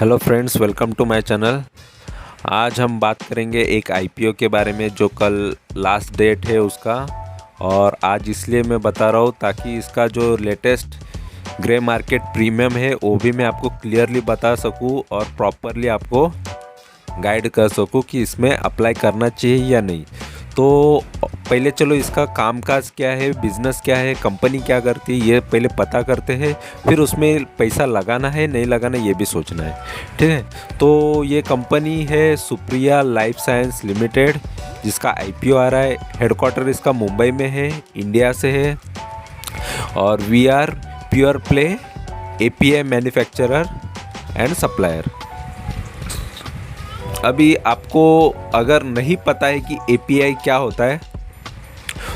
Hello friends, welcome to my channel. आज हम बात करेंगे एक आईपीओ के बारे में जो कल लास्ट डेट है उसका। और आज इसलिए मैं बता रहा हूँ ताकि इसका जो लेटेस्ट ग्रे मार्केट प्रीमियम है वो भी मैं आपको क्लियरली बता सकूँ और प्रॉपरली आपको गाइड कर सकूँ कि इसमें अप्लाई करना चाहिए या नहीं। तो पहले चलो इसका कामकाज क्या है, बिज़नेस क्या है, कंपनी क्या करती है, ये पहले पता करते हैं। फिर उसमें पैसा लगाना है नहीं लगाना ये भी सोचना है, ठीक है। तो ये कंपनी है सुप्रिया लाइफ साइंस लिमिटेड, जिसका आईपीओ आ रहा है। हेडक्वार्टर इसका मुंबई में है, इंडिया से है। और we are pure play API manufacturer and supplier. अभी आपको अगर नहीं पता है कि एपीआई क्या होता है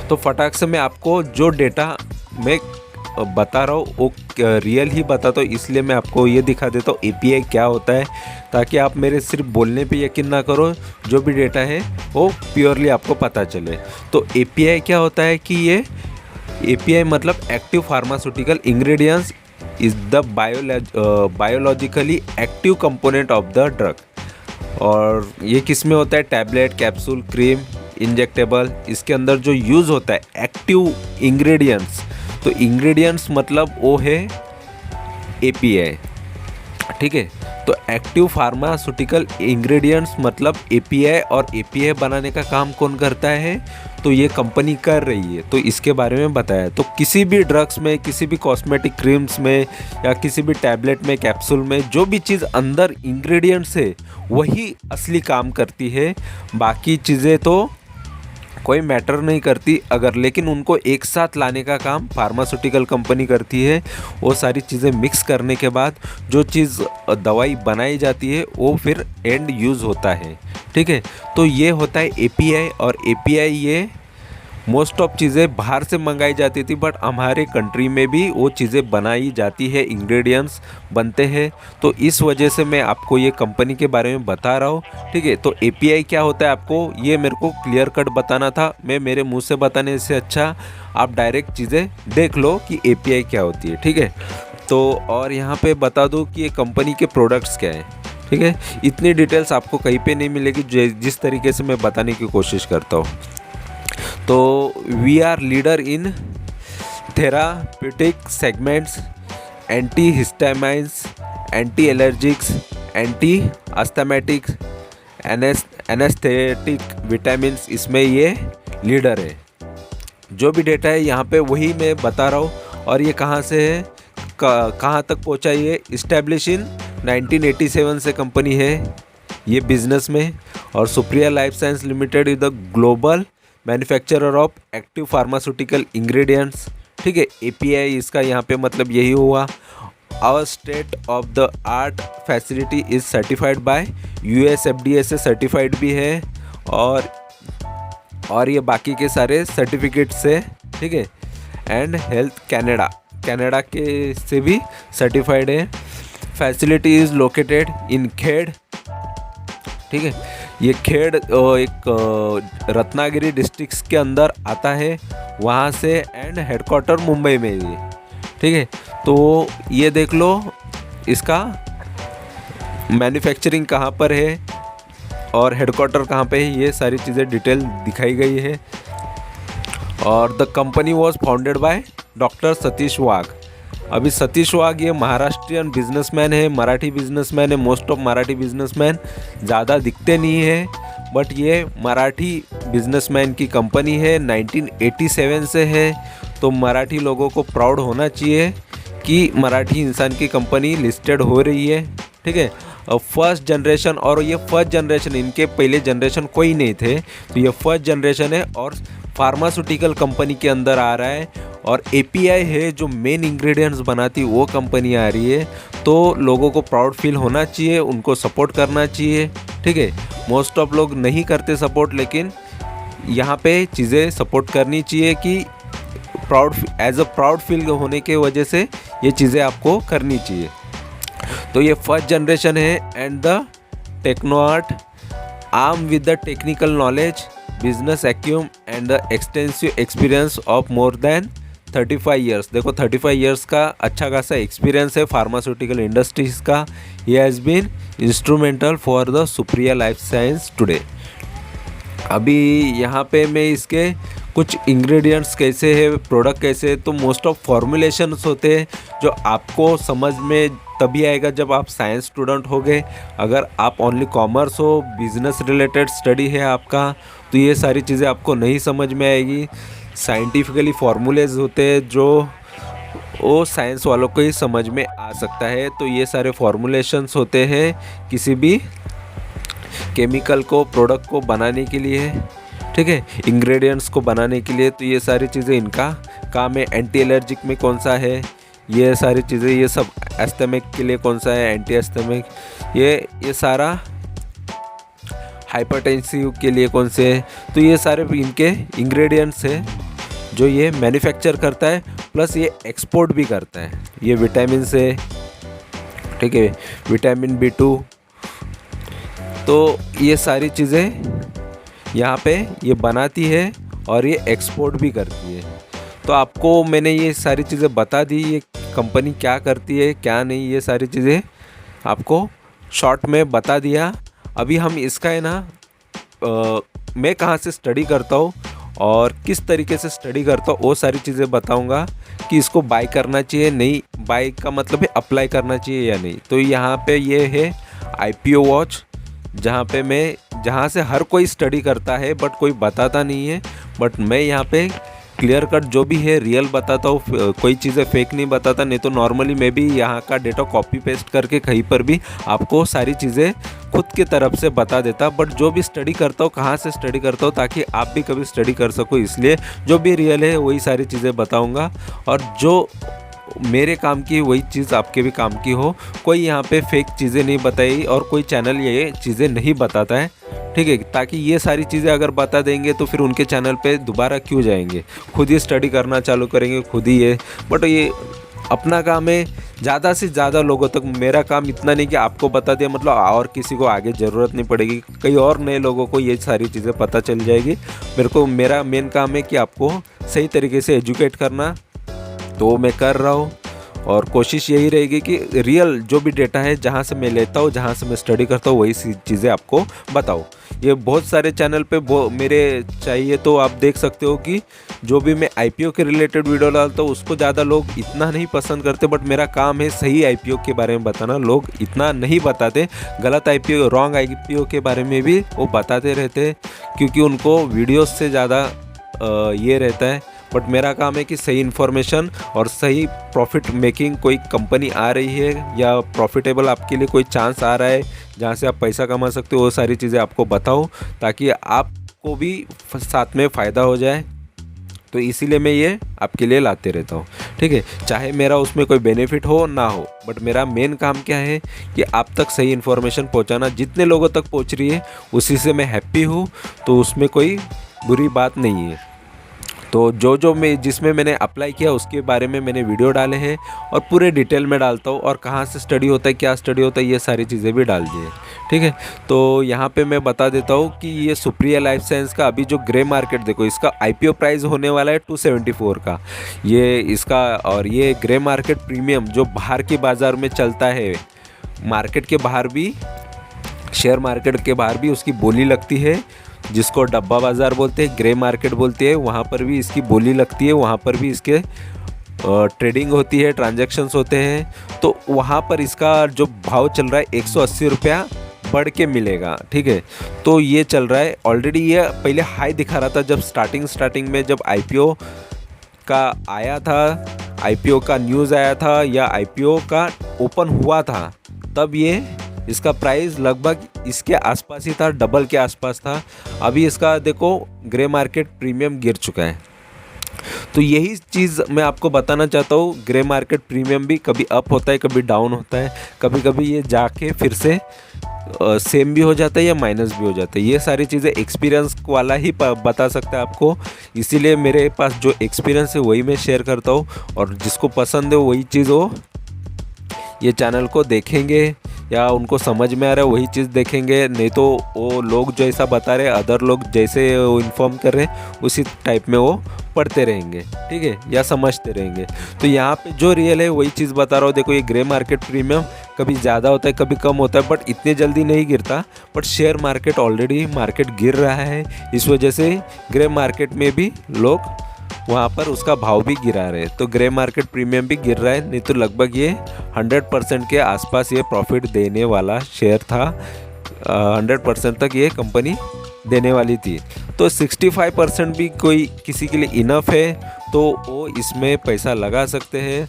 तो फटाक से मैं आपको जो डेटा मैं बता रहा हूँ वो रियल ही बताता हूँ, इसलिए मैं आपको ये दिखा देता हूँ एपीआई क्या होता है, ताकि आप मेरे सिर्फ बोलने पे यकीन ना करो, जो भी डेटा है वो प्योरली आपको पता चले। तो एपीआई क्या होता है कि ये एपीआई मतलब active pharmaceutical ingredients is the biologically active component of the drug. और ये किस में होता है? Tablet, capsule, cream, injectable. इसके अंदर जो यूज़ होता है एक्टिव इंग्रेडिएंट्स, तो इंग्रेडिएंट्स मतलब वो है एपीआई, ठीक है। तो एक्टिव फार्मास्यूटिकल इंग्रेडिएंट्स मतलब एपीआई, और एपीआई बनाने का काम कौन करता है? तो ये कंपनी कर रही है, तो इसके बारे में बताया। तो किसी भी ड्रग्स में, किसी भी कॉस्मेटिक क्रीम्स में या किसी भी टैबलेट में, कैप्सूल में जो भी चीज़ अंदर इंग्रेडिएंट्स है वही असली काम करती है। बाकी चीज़ें तो कोई मैटर नहीं करती अगर, लेकिन उनको एक साथ लाने का काम फार्मास्यूटिकल कंपनी करती है। वो सारी चीज़ें मिक्स करने के बाद जो चीज़ दवाई बनाई जाती है वो फिर एंड यूज़ होता है, ठीक है। तो ये होता है एपीआई। और एपीआई ये मोस्ट ऑफ चीज़ें बाहर से मंगाई जाती थी, बट हमारे कंट्री में भी वो चीज़ें बनाई जाती है, इंग्रेडिएंट्स बनते हैं। तो इस वजह से मैं आपको ये कंपनी के बारे में बता रहा हूँ, ठीक है। तो एपीआई क्या होता है आपको ये मेरे को क्लियर कट बताना था। मैं मेरे मुंह से बताने से अच्छा आप डायरेक्ट चीज़ें देख लो कि एपीआई क्या होती है, ठीक है। तो और यहाँ पे बता दूँ कि ये कंपनी के प्रोडक्ट्स क्या हैं, ठीक है। इतनी डिटेल्स आपको कहीं पे नहीं मिलेगी जिस तरीके से मैं बताने की कोशिश करता हूँ। तो we are leader in therapeutic segments, anti histamines, anti allergics, anti asthmatics, anesthetic, vitamins, इसमें ये लीडर है। जो भी डेटा है यहाँ पे वही मैं बता रहा हूँ। और ये कहाँ से है, कहाँ तक पहुँचा? ये इस्टेब्लिश इन 1987 से कंपनी है ये बिजनेस में। और Supriya life science limited is the global manufacturer of active pharmaceutical ingredients, ठीक है। एपीआई इसका यहाँ पे मतलब यही हुआ। Our state of the art facility is certified by US FDA से सर्टिफाइड भी है। और ये बाकी के सारे सर्टिफिकेट से, ठीक है। एंड हेल्थ कनाडा के से भी सर्टिफाइड है। फैसिलिटी इज़ लोकेटेड इन खेड़, ठीक है। ये खेड़ एक रत्नागिरी डिस्ट्रिक्ट के अंदर आता है, वहाँ से। एंड हेडक्वार्टर मुंबई में ये, ठीक है। तो ये देख लो इसका मैन्युफैक्चरिंग कहाँ पर है और हेडक्वार्टर कहाँ पे है, ये सारी चीज़ें डिटेल दिखाई गई है। और the company was founded by doctor Satish Wagh. अभी सतीश वाघ ये महाराष्ट्रियन बिजनेसमैन है, मराठी बिजनेसमैन है। मोस्ट ऑफ मराठी बिजनेसमैन ज़्यादा दिखते नहीं है, बट ये मराठी बिजनेसमैन की कंपनी है, 1987 से है। तो मराठी लोगों को प्राउड होना चाहिए कि मराठी इंसान की कंपनी लिस्टेड हो रही है, ठीक है। फर्स्ट जनरेशन, और ये फर्स्ट जनरेशन, इनके पहले जनरेशन कोई नहीं थे, तो ये फर्स्ट जनरेशन है और फार्मास्यूटिकल कंपनी के अंदर आ रहा है। और एपीआई है जो मेन इंग्रेडिएंट्स बनाती वो कंपनी आ रही है। तो लोगों को प्राउड फील होना चाहिए, उनको सपोर्ट करना चाहिए, ठीक है। मोस्ट ऑफ लोग नहीं करते सपोर्ट, लेकिन यहाँ पे चीज़ें सपोर्ट करनी चाहिए कि एज अ प्राउड फील होने के वजह से ये चीज़ें आपको करनी चाहिए। तो ये फर्स्ट जनरेशन है। And the Technoart arm with the technical knowledge, business acumen and the extensive experience of more than 35 years, देखो 35 ईयर्स का अच्छा खासा एक्सपीरियंस है फार्मास्यूटिकल इंडस्ट्रीज़ का। He has been instrumental for the Supriya life science today. अभी यहाँ पे मैं इसके कुछ इंग्रेडिएंट्स कैसे है, प्रोडक्ट कैसे है, तो मोस्ट ऑफ फॉर्मुलेशंस होते हैं जो आपको समझ में तभी आएगा जब आप साइंस स्टूडेंट होगे। अगर आप ओनली कॉमर्स हो, बिजनेस रिलेटेड स्टडी है आपका, तो ये सारी चीज़ें आपको नहीं समझ में आएगी। साइंटिफिकली फॉर्मूलेज होते हैं जो वो साइंस वालों को ही समझ में आ सकता है। तो ये सारे फॉर्मुलेशंस होते हैं किसी भी केमिकल को, प्रोडक्ट को बनाने के लिए, ठीक है, इंग्रेडिएंट्स को बनाने के लिए। तो ये सारी चीज़ें इनका काम है। एंटी एलर्जिक में कौन सा है, ये सारी चीज़ें, ये सब एस्थेमिक के लिए कौन सा है, एंटी एस्थेमिक, ये सारा हाइपरटेंसिव के लिए कौन से है। तो ये सारे इनके इंग्रेडिएंट्स है जो ये मैन्युफैक्चर करता है, प्लस ये एक्सपोर्ट भी करता है। ये विटामिन से, ठीक है, विटामिन B2, तो ये सारी चीज़ें यहाँ पे ये बनाती है और ये एक्सपोर्ट भी करती है। तो आपको मैंने ये सारी चीज़ें बता दी, ये कंपनी क्या करती है क्या नहीं, ये सारी चीज़ें आपको शॉर्ट में बता दिया। अभी हम इसका है ना मैं कहाँ से स्टडी करता हूँ और किस तरीके से स्टडी करता हूँ वो सारी चीज़ें बताऊँगा कि इसको बाय करना चाहिए, नहीं बाय का मतलब है अप्लाई करना चाहिए या नहीं। तो यहाँ पे ये है IPO वॉच, जहाँ से हर कोई स्टडी करता है बट कोई बताता नहीं है। बट मैं यहाँ पे क्लियर कट जो भी है रियल बताता हूँ, कोई चीज़ें फेक नहीं बताता। नहीं तो नॉर्मली मैं भी यहाँ का डेटा कॉपी पेस्ट करके कहीं पर भी आपको सारी चीज़ें खुद की तरफ से बता देता। बट जो भी स्टडी करता हूँ, कहाँ से स्टडी करता हूँ, ताकि आप भी कभी स्टडी कर सको, इसलिए जो भी रियल है वही सारी चीज़ें बताऊँगा। और जो मेरे काम की वही चीज़ आपके भी काम की हो। कोई यहाँ पे फेक चीज़ें नहीं बताई और कोई चैनल ये चीज़ें नहीं बताता है, ठीक है। ताकि ये सारी चीज़ें अगर बता देंगे तो फिर उनके चैनल पे दोबारा क्यों जाएंगे, खुद ही स्टडी करना चालू करेंगे, खुद ही ये। बट ये अपना काम है, ज़्यादा से ज़्यादा लोगों तक। मेरा काम इतना नहीं कि आपको बता दिया मतलब और किसी को आगे ज़रूरत नहीं पड़ेगी, कई और नए लोगों को ये सारी चीज़ें पता चल जाएगी। मेरा मेन काम है कि आपको सही तरीके से एजुकेट करना, तो मैं कर रहा हूँ। और कोशिश यही रहेगी कि रियल जो भी डेटा है, जहाँ से मैं लेता हूँ, जहाँ से मैं स्टडी करता हूँ, वही चीज़ें आपको बताऊँ। ये बहुत सारे चैनल पे मेरे चाहिए तो आप देख सकते हो कि जो भी मैं IPO के रिलेटेड वीडियो डालता हूँ उसको ज़्यादा लोग इतना नहीं पसंद करते। बट मेरा काम है सही IPO के बारे में बताना, लोग इतना नहीं बताते। गलत IPO, रॉन्ग IPO के बारे में भी वो बताते रहते हैं, क्योंकि उनको वीडियोस से ज़्यादा ये रहता है। बट मेरा काम है कि सही इन्फॉर्मेशन और सही प्रॉफिट मेकिंग कोई कंपनी आ रही है या प्रॉफिटेबल आपके लिए कोई चांस आ रहा है जहाँ से आप पैसा कमा सकते हो, वो सारी चीज़ें आपको बताऊँ ताकि आपको भी साथ में फ़ायदा हो जाए। तो इसीलिए मैं ये आपके लिए लाते रहता हूँ, ठीक है। चाहे मेरा उसमें कोई बेनिफिट हो ना हो, बट मेरा मेन काम क्या है कि आप तक सही इन्फॉर्मेशन पहुँचाना। जितने लोगों तक पहुँच रही है उसी से मैं हैप्पी हूँ, तो उसमें कोई बुरी बात नहीं है। तो जो मैं जिसमें मैंने अप्लाई किया उसके बारे में मैंने वीडियो डाले हैं और पूरे डिटेल में डालता हूँ, और कहाँ से स्टडी होता है, क्या स्टडी होता है, ये सारी चीज़ें भी डाल दी है, ठीक है। तो यहाँ पे मैं बता देता हूँ कि ये सुप्रिया लाइफ साइंस का अभी जो ग्रे मार्केट देखो, इसका IPO प्राइस होने वाला है 274 का ये इसका। और ये ग्रे मार्केट प्रीमियम जो बाहर की बाज़ार में चलता है, मार्केट के बाहर भी, शेयर मार्केट के बाहर भी उसकी बोली लगती है, जिसको डब्बा बाज़ार बोलते हैं, ग्रे मार्केट बोलते हैं। वहाँ पर भी इसकी बोली लगती है, वहाँ पर भी इसके ट्रेडिंग होती है, ट्रांजैक्शंस होते हैं। तो वहाँ पर इसका जो भाव चल रहा है 180 रुपया बढ़ के मिलेगा, ठीक है। तो ये चल रहा है ऑलरेडी, ये पहले हाई दिखा रहा था जब स्टार्टिंग में जब IPO का आया था, IPO का न्यूज़ आया था या IPO का ओपन हुआ था, तब ये इसका प्राइस लगभग इसके आसपास ही था, डबल के आसपास था। अभी इसका देखो ग्रे मार्केट प्रीमियम गिर चुका है। तो यही चीज़ मैं आपको बताना चाहता हूँ, ग्रे मार्केट प्रीमियम भी कभी अप होता है, कभी डाउन होता है, कभी कभी ये जाके फिर से सेम भी हो जाता है या माइनस भी हो जाता है। ये सारी चीज़ें एक्सपीरियंस वाला ही बता सकता है आपको, इसीलिए मेरे पास जो एक्सपीरियंस है वही मैं शेयर करता हूँ। और जिसको पसंद है वही चीज़ हो ये चैनल को देखेंगे, या उनको समझ में आ रहा है वही चीज़ देखेंगे, नहीं तो वो लोग जैसा बता रहे अदर लोग जैसे इन्फॉर्म कर रहे हैं उसी टाइप में वो पढ़ते रहेंगे, ठीक है, या समझते रहेंगे। तो यहाँ पे जो रियल है वही चीज़ बता रहा हूँ। देखो ये ग्रे मार्केट प्रीमियम कभी ज़्यादा होता है कभी कम होता है, बट इतने जल्दी नहीं गिरता। But share market already market गिर रहा है, इस वजह से ग्रे मार्केट में भी लोग वहाँ पर उसका भाव भी गिरा रहे हैं। तो ग्रे मार्केट प्रीमियम भी गिर रहा है, नहीं तो लगभग ये 100% के आसपास ये प्रॉफिट देने वाला शेयर था। 100% तक ये कंपनी देने वाली थी। तो 65% भी कोई किसी के लिए इनफ है तो वो इसमें पैसा लगा सकते हैं,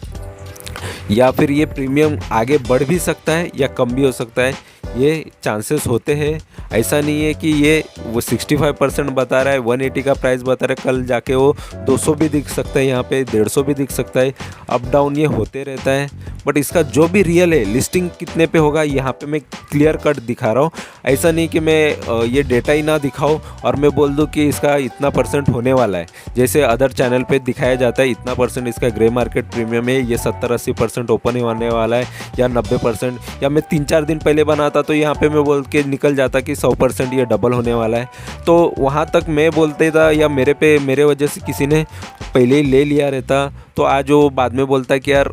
या फिर ये प्रीमियम आगे बढ़ भी सकता है या कम भी हो सकता है, ये चांसेस होते हैं। ऐसा नहीं है कि ये वो 65% बता रहा है, 180 का प्राइस बता रहा है, कल जाके वो 200 भी दिख सकता है, यहाँ पे 150 भी दिख सकता है, अप डाउन ये होते रहता है। बट इसका जो भी रियल है लिस्टिंग कितने पे होगा यहाँ पे मैं क्लियर कट दिखा रहा हूँ। ऐसा नहीं कि मैं ये डेटा ही ना दिखाऊँ और मैं बोल दूँ कि इसका इतना % होने वाला है, जैसे अदर चैनल पे दिखाया जाता है इतना % इसका ग्रे मार्केट प्रीमियम है, ये 70-80% ओपन होने वाला है या 90%, या मैं 3-4 दिन पहले बनाता तो यहाँ पे मैं बोल के निकल जाता कि 100% ये डबल होने वाला है। तो वहाँ तक मैं बोलते था या मेरे वजह से किसी ने पहले ही ले लिया रहता, तो आज वो बाद में बोलता है कि यार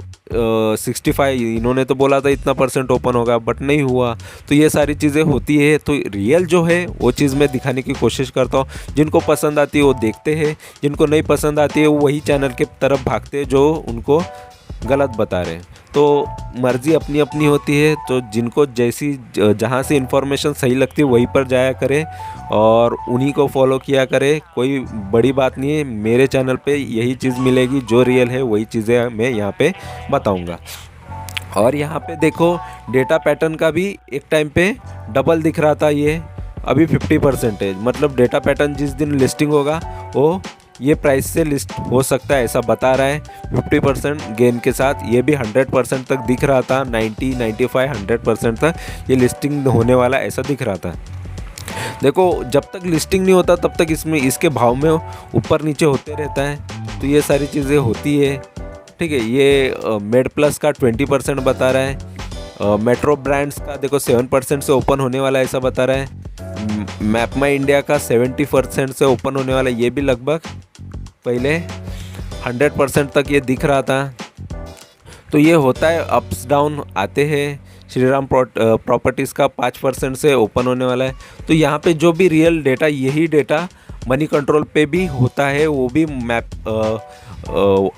65 इन्होंने तो बोला था इतना % ओपन होगा, बट नहीं हुआ। तो ये सारी चीज़ें होती है। तो रियल जो है वो चीज़ मैं दिखाने की कोशिश करता हूँ। जिनको पसंद आती है वो देखते हैं, जिनको नहीं पसंद आती है वो वही चैनल के तरफ भागते हैं जो उनको गलत बता रहे हैं। तो मर्ज़ी अपनी अपनी होती है, तो जिनको जैसी जहाँ से इन्फॉर्मेशन सही लगती है वहीं पर जाया करें और उन्हीं को फॉलो किया करें। कोई बड़ी बात नहीं है, मेरे चैनल पे यही चीज़ मिलेगी, जो रियल है वही चीज़ें मैं यहाँ पे बताऊँगा। और यहाँ पे देखो डेटा पैटर्न का भी एक टाइम पे डबल दिख रहा था, ये अभी 50% है। मतलब डेटा पैटर्न जिस दिन लिस्टिंग होगा वो ये प्राइस से लिस्ट हो सकता है, ऐसा बता रहा है 50% गेन के साथ। ये भी 100% तक दिख रहा था, 90, 95, 100% तक ये लिस्टिंग होने वाला ऐसा दिख रहा था। देखो जब तक लिस्टिंग नहीं होता तब तक इसमें इसके भाव में ऊपर नीचे होते रहता है, तो ये सारी चीज़ें होती है, ठीक है। ये मेड प्लस का 20% बता रहा है, मेट्रो ब्रांड्स का देखो 7% से ओपन होने वाला ऐसा बता रहा है, मैपमाई इंडिया का 70% से ओपन होने वाला, ये भी लगभग पहले 100% तक ये दिख रहा था। तो ये होता है, अप्स डाउन आते हैं। श्रीराम प्रॉपर्टीज़ का 5% से ओपन होने वाला है। तो यहाँ पे जो भी रियल डेटा, यही डेटा मनी कंट्रोल पे भी होता है, वो भी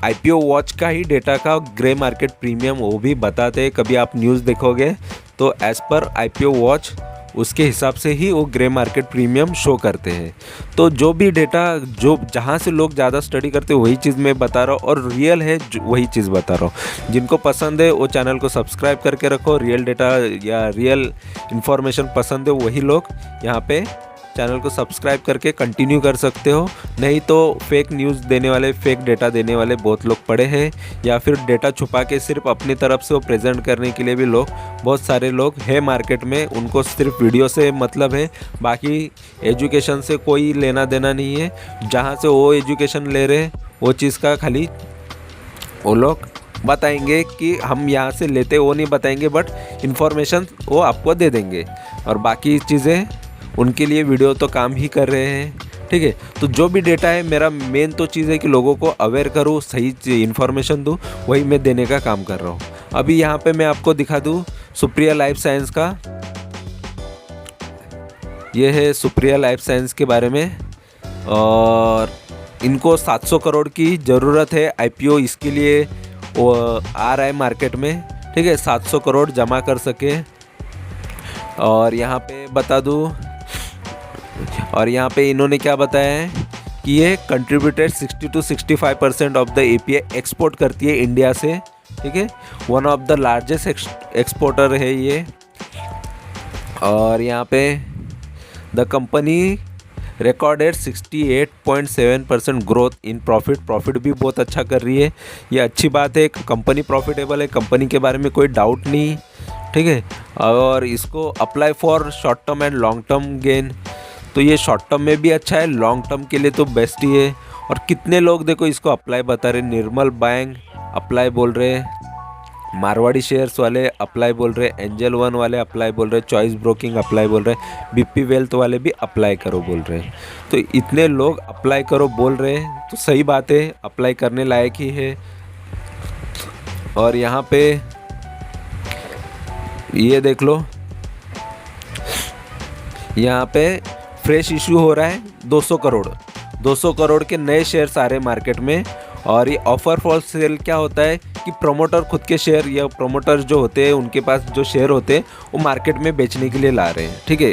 IPO वॉच का ही डेटा का ग्रे मार्केट प्रीमियम वो भी बताते हैं। कभी आप न्यूज़ देखोगे तो एज़ पर IPO वॉच उसके हिसाब से ही वो ग्रे मार्केट प्रीमियम शो करते हैं। तो जो भी डेटा जो जहाँ से लोग ज़्यादा स्टडी करते हैं वही चीज़ मैं बता रहा हूँ, और रियल है वही चीज़ बता रहा हूँ। जिनको पसंद है वो चैनल को सब्सक्राइब करके रखो। रियल डेटा या रियल इन्फॉर्मेशन पसंद है वही लोग यहाँ पे चैनल को सब्सक्राइब करके कंटिन्यू कर सकते हो। नहीं तो फेक न्यूज़ देने वाले, फेक डेटा देने वाले बहुत लोग पड़े हैं, या फिर डेटा छुपा के सिर्फ अपनी तरफ से वो प्रेजेंट करने के लिए भी लोग, बहुत सारे लोग हैं मार्केट में। उनको सिर्फ वीडियो से मतलब है, बाकी एजुकेशन से कोई लेना देना नहीं है। जहाँ से वो एजुकेशन ले रहे वो चीज़ का खाली वो लोग बताएंगे कि हम यहाँ से लेते, वो नहीं बताएंगे, बट इन्फॉर्मेशन वो आपको दे देंगे। और बाकी चीज़ें उनके लिए वीडियो तो काम ही कर रहे हैं, ठीक है। तो जो भी डेटा है, मेरा मेन तो चीज़ है कि लोगों को अवेयर करूँ, सही इन्फॉर्मेशन दूँ, वही मैं देने का काम कर रहा हूँ। अभी यहाँ पे मैं आपको दिखा दूँ सुप्रिया लाइफ साइंस का, ये है सुप्रिया लाइफ साइंस के बारे में। और इनको 700 करोड़ की ज़रूरत है IPO, इसके लिए वो आ रहा है मार्केट में, ठीक है, 700 करोड़ जमा कर सके। और यहाँ पे बता दूँ, और यहाँ पे इन्होंने क्या बताया है कि ये contributed 60-65% of the API export करती है इंडिया से, ठीक है। One of the largest exporter है ये। और यहाँ पे the company recorded 68.7% growth in profit भी बहुत अच्छा कर रही है। ये अच्छी बात है, कंपनी प्रॉफिटेबल है, कंपनी के बारे में कोई डाउट नहीं, ठीक है। और इसको apply for short term and long term gain, तो ये शॉर्ट टर्म में भी अच्छा है, लॉन्ग टर्म के लिए तो बेस्ट ही है। और कितने लोग देखो इसको अप्लाई बता रहे, निर्मल बैंक अप्लाई बोल रहे हैं, मारवाड़ी शेयर्स वाले अप्लाई बोल रहे, एंजल वन वाले अप्लाई बोल रहे, चॉइस ब्रोकिंग अप्लाई बोल रहे, बीपी वेल्थ वाले भी अप्लाई करो बोल रहे। तो इतने लोग अप्लाई करो बोल रहे हैं तो सही बात है, अप्लाई करने लायक ही है। और यहाँ पे ये देख लो, यहाँ पे फ्रेश इशू हो रहा है 200 करोड़ के नए शेयर्स आ रहे हैं मार्केट में। और ये ऑफर फॉर सेल क्या होता है कि प्रमोटर खुद के शेयर या प्रमोटर जो होते हैं उनके पास जो शेयर होते हैं वो मार्केट में बेचने के लिए ला रहे हैं, ठीक है।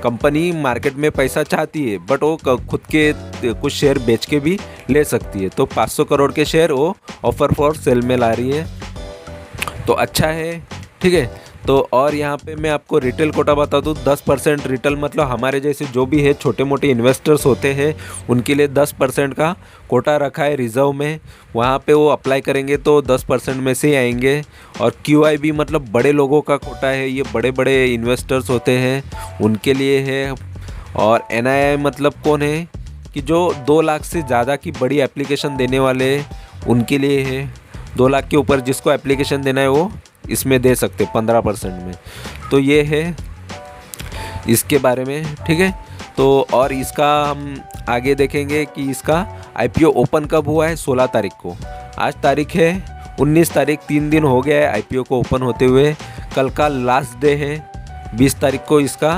कंपनी मार्केट में पैसा चाहती है बट वो खुद के कुछ शेयर बेच के भी ले सकती है। तो 500 करोड़ के शेयर वो ऑफर फॉर सेल में ला रही है, तो अच्छा है, ठीक है। तो और यहाँ पे मैं आपको रिटेल कोटा बता दूँ, 10% रिटेल मतलब हमारे जैसे जो भी है छोटे मोटे इन्वेस्टर्स होते हैं उनके लिए 10% का कोटा रखा है रिज़र्व में। वहाँ पे वो अप्लाई करेंगे तो 10% में से ही आएंगे। और QIB मतलब बड़े लोगों का कोटा है, ये बड़े बड़े इन्वेस्टर्स होते हैं उनके लिए है। और NII मतलब कौन है कि जो 2 लाख से ज़्यादा की बड़ी एप्लीकेशन देने वाले उनके लिए है। 2 लाख के ऊपर जिसको एप्लीकेशन देना है वो इसमें दे सकते 15% में। तो ये है इसके बारे में, ठीक है। तो और इसका हम आगे देखेंगे कि इसका IPO ओपन कब हुआ है, 16 तारीख को। आज तारीख है 19 तारीख, 3 दिन हो गया है IPO को ओपन होते हुए। कल का लास्ट डे है, 20 तारीख को इसका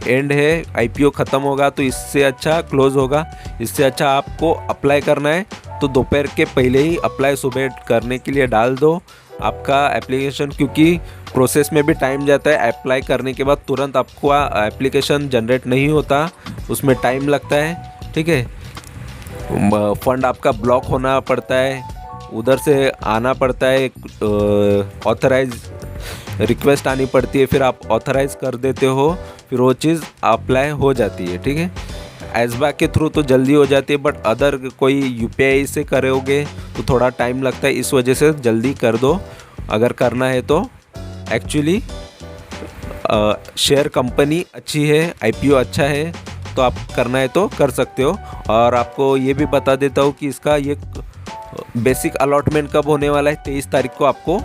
एंड है, IPO ख़त्म होगा। तो इससे अच्छा क्लोज होगा, इससे अच्छा आपको अप्लाई करना है तो दोपहर के पहले ही अप्लाई सुबह करने के लिए डाल दो आपका एप्लीकेशन, क्योंकि प्रोसेस में भी टाइम जाता है। अप्लाई करने के बाद तुरंत आपको एप्लीकेशन जनरेट नहीं होता, उसमें टाइम लगता है, ठीक है। फंड आपका ब्लॉक होना पड़ता है, उधर से आना पड़ता है, ऑथराइज रिक्वेस्ट आनी पड़ती है, फिर आप ऑथराइज कर देते हो, फिर वो चीज़ अप्लाई हो जाती है, ठीक है। एसबैक के थ्रू तो जल्दी हो जाती है, बट अदर कोई UPI से करोगे तो थोड़ा टाइम लगता है, इस वजह से जल्दी कर दो अगर करना है तो। एक्चुअली शेयर कंपनी अच्छी है, IPO अच्छा है, तो आप करना है तो कर सकते हो। और आपको ये भी बता देता हूँ कि इसका ये बेसिक अलॉटमेंट कब होने वाला है, 23 तारीख को आपको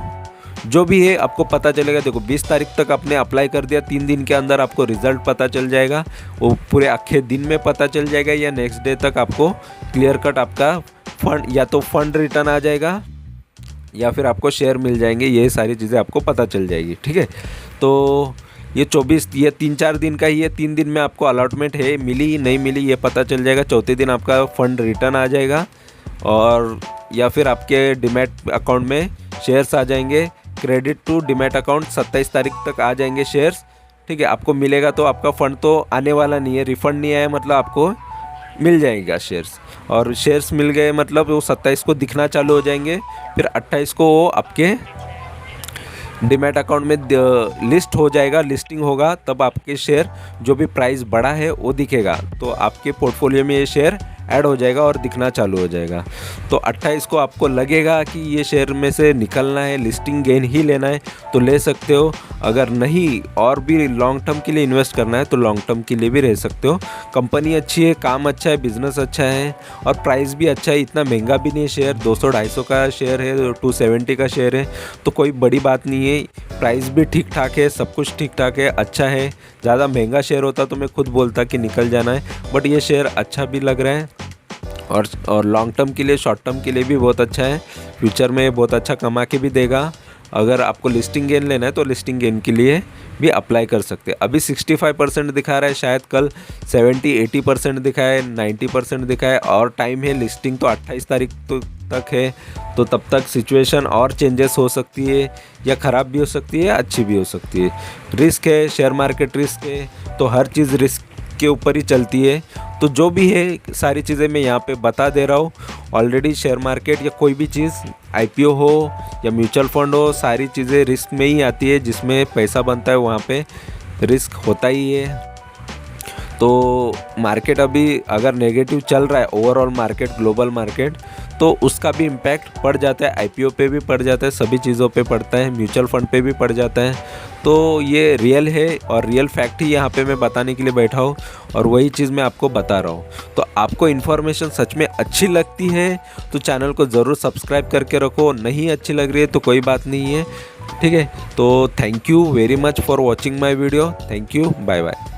जो भी है आपको पता चलेगा। देखो 20 तारीख तक आपने अप्लाई कर दिया, 3 दिन के अंदर आपको रिज़ल्ट पता चल जाएगा, वो पूरे आखे दिन में पता चल जाएगा या नेक्स्ट डे तक आपको क्लियर कट आपका फंड या तो फंड रिटर्न आ जाएगा या फिर आपको शेयर मिल जाएंगे। ये सारी चीज़ें आपको पता चल जाएगी, ठीक है। तो ये 3-4 दिन का ही है, 3 दिन में आपको अलॉटमेंट है, मिली नहीं मिली ये पता चल जाएगा। चौथे दिन आपका फंड रिटर्न आ जाएगा और या फिर आपके डीमैट अकाउंट में शेयर्स आ जाएंगे। क्रेडिट टू डीमैट अकाउंट 27 तारीख तक आ जाएंगे शेयर्स, ठीक है। आपको मिलेगा तो आपका फ़ंड तो आने वाला नहीं है, रिफ़ंड नहीं आया मतलब आपको मिल जाएगा शेयर्स। और शेयर्स मिल गए मतलब वो 27 को दिखना चालू हो जाएंगे, फिर 28 को वो आपके डीमैट अकाउंट में लिस्ट हो जाएगा, लिस्टिंग होगा, तब आपके शेयर जो भी प्राइस बढ़ा है वो दिखेगा, तो आपके पोर्टफोलियो में ये शेयर ऐड हो जाएगा और दिखना चालू हो जाएगा। तो 28 को आपको लगेगा कि ये शेयर में से निकलना है, लिस्टिंग गेन ही लेना है तो ले सकते हो। अगर नहीं और भी लॉन्ग टर्म के लिए इन्वेस्ट करना है तो लॉन्ग टर्म के लिए भी रह सकते हो। कंपनी अच्छी है, काम अच्छा है, बिजनेस अच्छा है और प्राइस भी अच्छा है, इतना महंगा भी नहीं है शेयर। 200-250 का शेयर है, 270 का शेयर है, तो कोई बड़ी बात नहीं है। प्राइस भी ठीक ठाक है, सब कुछ ठीक ठाक है, अच्छा है। ज़्यादा महंगा शेयर होता तो मैं खुद बोलता कि निकल जाना है, बट ये शेयर अच्छा भी लग रहा है और लॉन्ग टर्म के लिए, शॉर्ट टर्म के लिए भी बहुत अच्छा है। फ्यूचर में बहुत अच्छा कमा के भी देगा। अगर आपको लिस्टिंग गेन लेना है तो लिस्टिंग गेन के लिए भी अप्लाई कर सकते हैं। अभी 65% दिखा रहा है, शायद कल 70-80% दिखाए, 90% दिखाए और टाइम है। लिस्टिंग तो 28 तारीख तक है, तो तब तक सिचुएशन और चेंजेस हो सकती है, या ख़राब भी हो सकती है, अच्छी भी हो सकती है। रिस्क है, शेयर मार्केट रिस्क है, तो हर चीज़ रिस्क के ऊपर ही चलती है। तो जो भी है सारी चीज़ें मैं यहाँ पे बता दे रहा हूँ। ऑलरेडी शेयर मार्केट या कोई भी चीज़ IPO हो या म्यूचुअल फंड हो, सारी चीज़ें रिस्क में ही आती है। जिसमें पैसा बनता है वहाँ पे रिस्क होता ही है। तो मार्केट अभी अगर नेगेटिव चल रहा है ओवरऑल मार्केट, ग्लोबल मार्केट, तो उसका भी इम्पैक्ट पड़ जाता है, आईपीओ पे भी पड़ जाता है, सभी चीज़ों पे पड़ता है, म्यूचुअल फंड पे भी पड़ जाता है। तो ये रियल है और रियल फैक्ट ही यहाँ पे मैं बताने के लिए बैठा हूँ और वही चीज़ मैं आपको बता रहा हूँ। तो आपको इन्फॉर्मेशन सच में अच्छी लगती है तो चैनल को ज़रूर सब्सक्राइब करके रखो, नहीं अच्छी लग रही है तो कोई बात नहीं है, ठीक है। तो thank you very much for watching my video, thank you, bye bye.